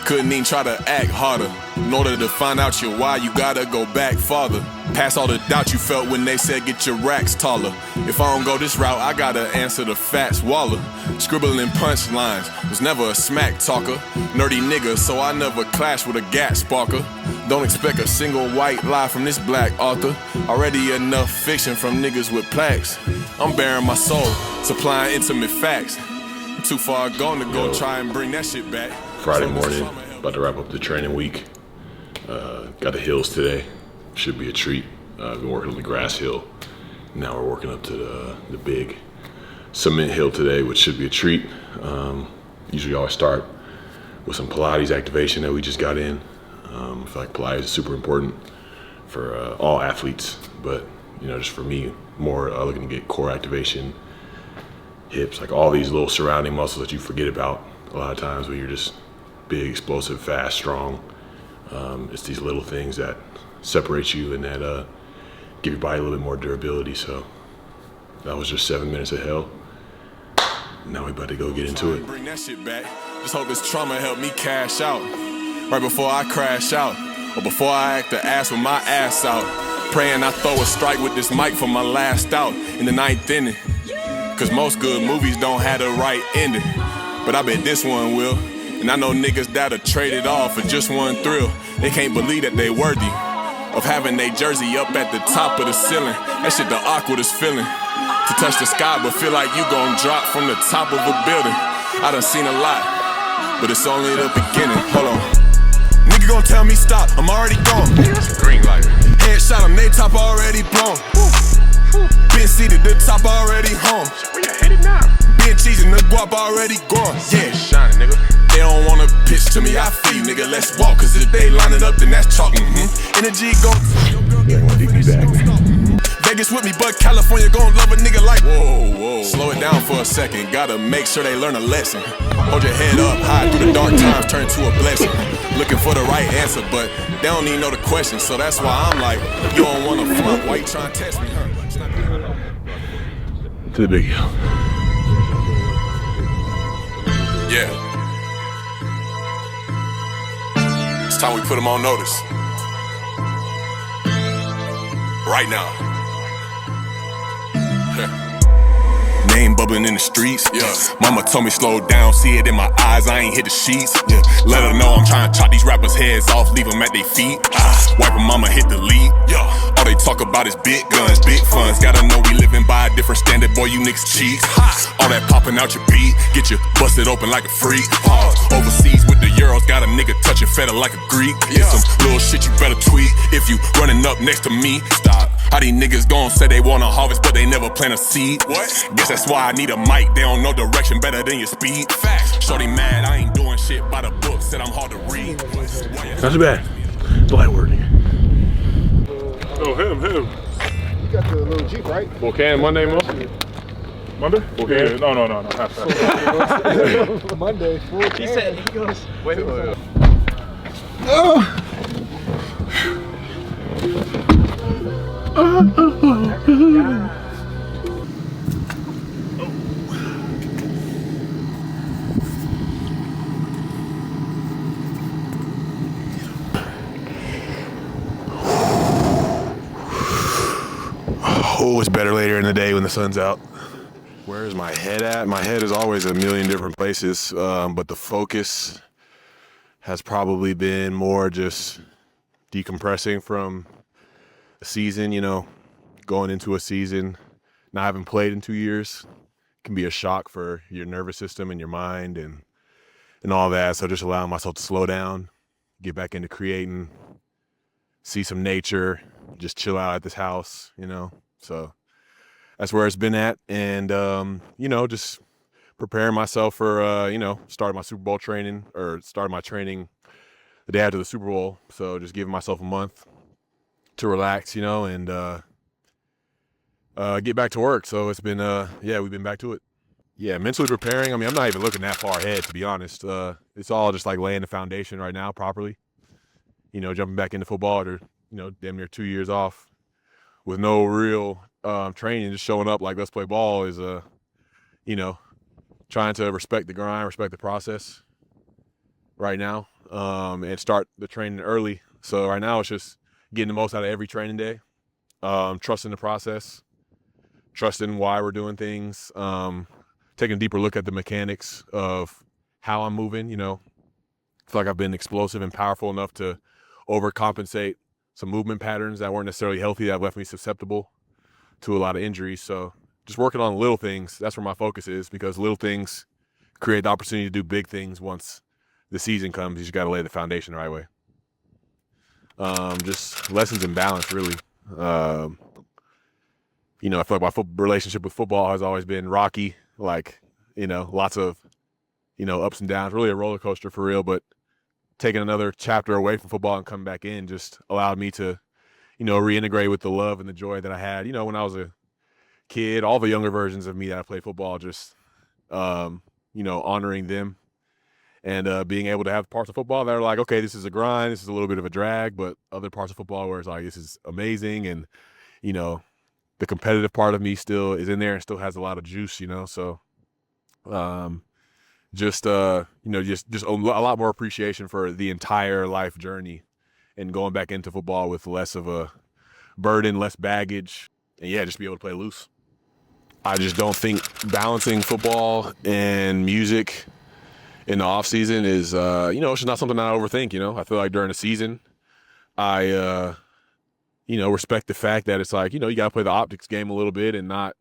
couldn't even try to act harder. In order to find out your why, you gotta go back farther. Past all the doubt you felt when they said get your racks taller. If I don't go this route, I gotta answer the facts. Waller, scribbling punchlines, was never a smack talker. Nerdy nigga, so I never clashed with a gat sparker. Don't expect a single white lie from this black author. Already enough fiction from niggas with plaques. I'm bearing my soul, supplying intimate facts. I'm too far gone to go try and bring that shit back. Friday morning, about to wrap up the training week. Got the hills today. Should be a treat. Been working on the grass hill. Now we're working up to the big cement hill today, which should be a treat. Usually always start with some Pilates activation that we just got in. I feel like Pilates is super important for all athletes, but just for me, more looking to get core activation, hips, like all these little surrounding muscles that you forget about a lot of times when you're just big, explosive, fast, strong. It's these little things that separate you and that give your body a little bit more durability. So that was just 7 minutes of hell. Now we about to go get into it. Bring that shit back. Just hope this trauma helped me cash out right before I crash out, or before I act the ass with my ass out. Praying I throw a strike with this mic for my last out in the 9th inning. Cause most good movies don't have the right ending, but I bet this one will. And I know niggas that'll trade it all for just one thrill. They can't believe that they worthy of having their jersey up at the top of the ceiling. That shit the awkwardest feeling. To touch the sky but feel like you gon' drop from the top of a building. I done seen a lot, but it's only the beginning. Hold on. Nigga gon' tell me stop, I'm already gone. Green light. Headshot, I'm they top already blown. Been seated, the top already home. Where you headed now? Been cheesing, the guap already gone. Yeah, shining, nigga. They don't wanna pitch to me, I feel you, nigga. Let's walk, cause if they line it up, then that's chalk. Energy gon' Vegas with me, but California gon' love a nigga like whoa. Slow it down for a second, gotta make sure they learn a lesson. Hold your head up high through the dark times, turn to a blessing. Looking for the right answer, but they don't even know the question. So that's why I'm like, you don't wanna flunk, why you trying to test me, huh? To the big hill. Yeah. It's time we put them on notice. Right now. Name bubbling in the streets. Yeah. Mama told me slow down, see it in my eyes, I ain't hit the sheets. Yeah. Let her know I'm trying to chop these rappers' heads off, leave them at their feet. Wipe them, mama hit the lead. Yeah. All they talk about is big guns, big funds. Gotta know we living by a different standard, boy, you niggas cheats. All that popping out your beat, get you busted open like a freak. Overseas with the Euros, got a nigga touching feta like a Greek. Yeah. Some little shit you better tweet if you running up next to me. Stop. How these niggas gon' say they wanna harvest, but they never plant a seed? What? Guess that's why I need a mic, they don't know direction better than your speed. Facts. Shorty mad, I ain't doing shit by the book, said I'm hard to read. Not too bad. Light working. Oh, him. You got the little Jeep, right? Volcan Monday, Monday? Yeah. No. Monday, full He said, he goes, wait. Oh, it's better later in the day when the sun's out. Where is my head at? My head is always a million different places, but the focus has probably been more just decompressing from a season, going into a season, not having played in 2 years can be a shock for your nervous system and your mind and all that. So just allowing myself to slow down, get back into creating, see some nature, just chill out at this house, So that's where it's been at. And, just preparing myself for, starting my Super Bowl training or starting my training the day after the Super Bowl. So just giving myself a month to relax, and get back to work. So it's been, we've been back to it. Yeah, mentally preparing. I mean, I'm not even looking that far ahead, to be honest. It's all just like laying the foundation right now properly. Jumping back into football after, damn near 2 years off with no real training, just showing up like let's play ball is, trying to respect the grind, respect the process right now. and start the training early. So right now it's just getting the most out of every training day, trusting the process, trusting why we're doing things, taking a deeper look at the mechanics of how I'm moving. I feel like I've been explosive and powerful enough to overcompensate some movement patterns that weren't necessarily healthy, that left me susceptible to a lot of injuries. So just working on little things, that's where my focus is, because little things create the opportunity to do big things once the season comes. You just got to lay the foundation the right way. Just lessons in balance, really. I feel like my relationship with football has always been rocky, lots of, ups and downs, really a roller coaster for real. But taking another chapter away from football and coming back in just allowed me to, reintegrate with the love and the joy that I had, when I was a kid. All the younger versions of me that I played football, just, honoring them and being able to have parts of football that are like, okay, this is a grind, this is a little bit of a drag, but other parts of football where it's like, this is amazing. And, the competitive part of me still is in there and still has a lot of juice, so just a lot more appreciation for the entire life journey and going back into football with less of a burden, less baggage, and just be able to play loose. I just don't think balancing football and music in the off season is, it's just not something I overthink. I feel like during the season, I, respect the fact that it's like, you got to play the optics game a little bit and not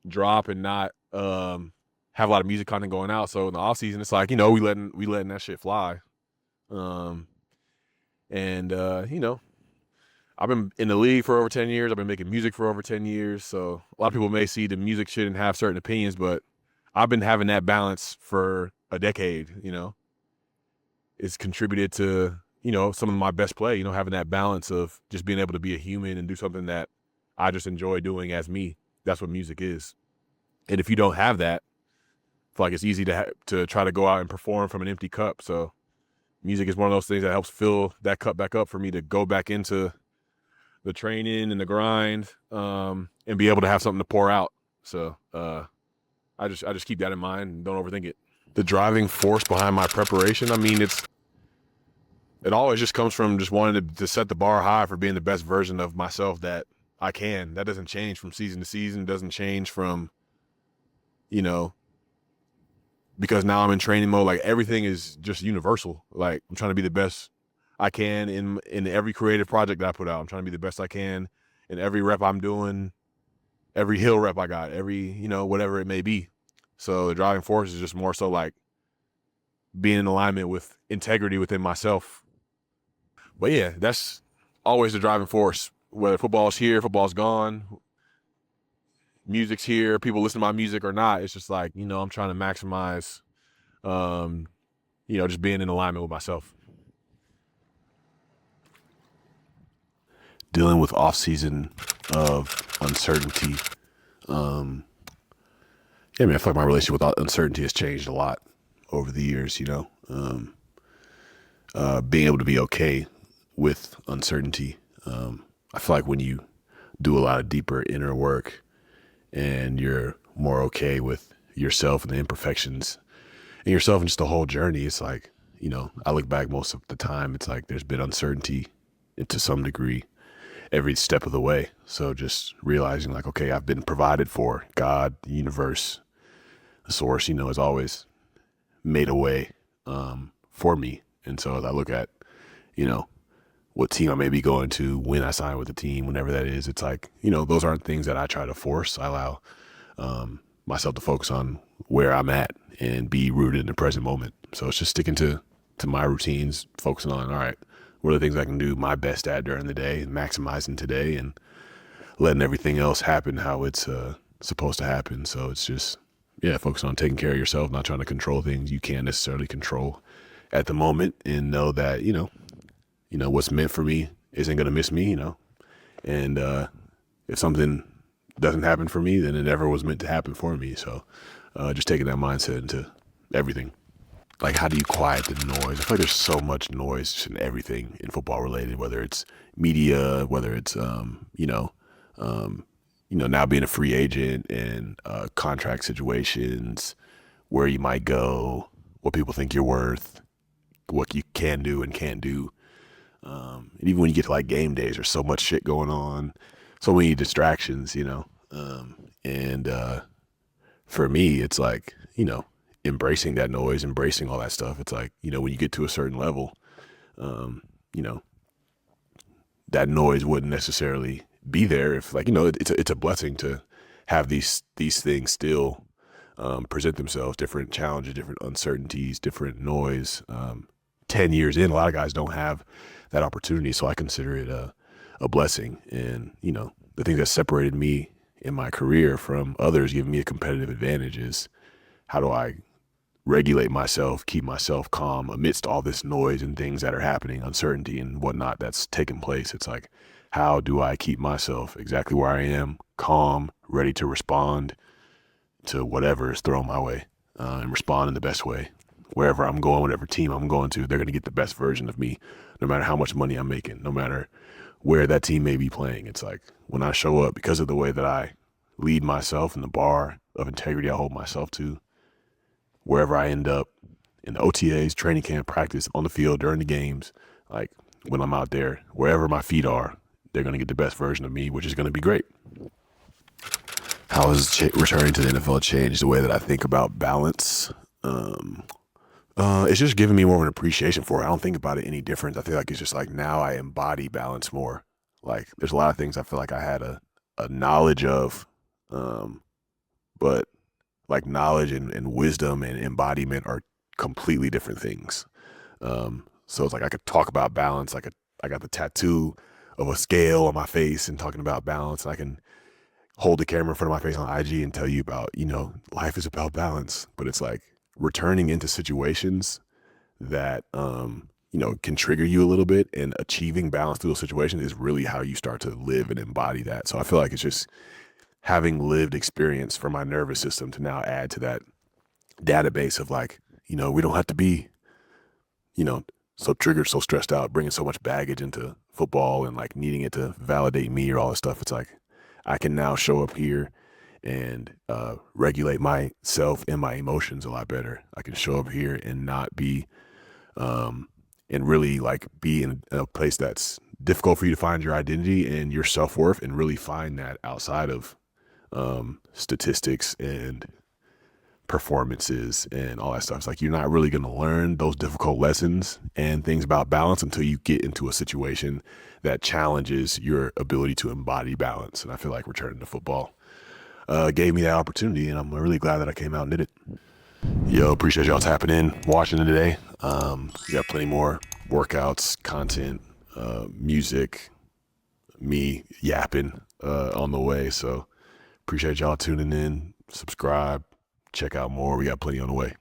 drop and not have a lot of music content going out. So in the off season, it's like, we letting that shit fly. I've been in the league for over 10 years. I've been making music for over 10 years. So a lot of people may see the music shit and have certain opinions, but I've been having that balance for a decade. It's contributed to, some of my best play, having that balance of just being able to be a human and do something that I just enjoy doing as me. That's what music is. And if you don't have that, I feel like it's easy to try to go out and perform from an empty cup. So music is one of those things that helps fill that cup back up for me to go back into the training and the grind, and be able to have something to pour out. So I just keep that in mind and don't overthink it. The driving force behind my preparation, it always just comes from just wanting to set the bar high for being the best version of myself that I can. That doesn't change from season to season. It doesn't change from, because now I'm in training mode. Like, everything is just universal. Like, I'm trying to be the best I can in every creative project that I put out. I'm trying to be the best I can in every rep I'm doing, every hill rep I got, every, whatever it may be. So the driving force is just more so like being in alignment with integrity within myself. But yeah, that's always the driving force. Whether football's here, football's gone, music's here, people listen to my music or not, it's just like, I'm trying to maximize, just being in alignment with myself. Dealing with off-season of uncertainty. I feel like my relationship with uncertainty has changed a lot over the years, being able to be okay with uncertainty. I feel like when you do a lot of deeper inner work and you're more okay with yourself and the imperfections and yourself and just the whole journey, it's like, I look back most of the time, it's like there's been uncertainty to some degree every step of the way. So just realizing like, okay, I've been provided for. God, the universe, the source, has always made a way for me. And so as I look at, what team I may be going to, when I sign with the team, whenever that is, it's like, those aren't things that I try to force. I allow myself to focus on where I'm at and be rooted in the present moment. So it's just sticking to my routines, focusing on, all right, what are the things I can do my best at during the day, and maximizing today and letting everything else happen how it's supposed to happen. So it's just, focus on taking care of yourself, not trying to control things you can't necessarily control at the moment, and know that, what's meant for me isn't going to miss me, and if something doesn't happen for me, then it never was meant to happen for me. So just taking that mindset into everything. Like, how do you quiet the noise? I feel like there's so much noise in everything in football related, whether it's media, whether it's, now being a free agent and contract situations, where you might go, what people think you're worth, what you can do and can't do. And even when you get to like game days, there's so much shit going on, so many distractions, you know. For me, it's like, you know, embracing that noise, embracing all that stuff. It's like, you know, when you get to a certain level, you know, that noise wouldn't necessarily be there if, like, you know, it's a blessing to have these things still present themselves, different challenges, different uncertainties, different noise. 10 years in, a lot of guys don't have that opportunity, so I consider it a blessing. And, you know, the thing that separated me in my career from others, giving me a competitive advantage, is how do I regulate myself, keep myself calm amidst all this noise and things that are happening, uncertainty and whatnot that's taking place. It's like, how do I keep myself exactly where I am, calm, ready to respond to whatever is thrown my way, and respond in the best way. Wherever I'm going, whatever team I'm going to, they're going to get the best version of me, no matter how much money I'm making, no matter where that team may be playing. It's like, when I show up, because of the way that I lead myself and the bar of integrity I hold myself to, wherever I end up, in the OTAs, training camp, practice, on the field, during the games, like when I'm out there, wherever my feet are, they're going to get the best version of me, which is going to be great. How has returning to the NFL changed the way that I think about balance? It's just giving me more of an appreciation for it. I don't think about it any different. I feel like it's just like, now I embody balance more. Like, there's a lot of things I feel like I had a knowledge of, but like knowledge and wisdom and embodiment are completely different things. So it's like, I could talk about balance. I got the tattoo of a scale on my face and talking about balance. And I can hold the camera in front of my face on IG and tell you about, you know, life is about balance. But it's like, returning into situations that, you know, can trigger you a little bit, and achieving balance through those situations is really how you start to live and embody that. So I feel like it's just having lived experience for my nervous system to now add to that database of, like, you know, we don't have to be, you know, so triggered, so stressed out, bringing so much baggage into football and like needing it to validate me or all this stuff. It's like, I can now show up here and regulate myself and my emotions a lot better. I can show up here and not be, and really like be in a place that's difficult for you to find your identity and your self-worth, and really find that outside of statistics and performances and all that stuff. It's like, you're not really going to learn those difficult lessons and things about balance until you get into a situation that challenges your ability to embody balance. And I feel like returning to football gave me that opportunity, and I'm really glad that I came out and did it. Yo, appreciate y'all tapping in, watching it today. We got plenty more workouts, content, music, me yapping on the way. So appreciate y'all tuning in. Subscribe, check out more. We got plenty on the way.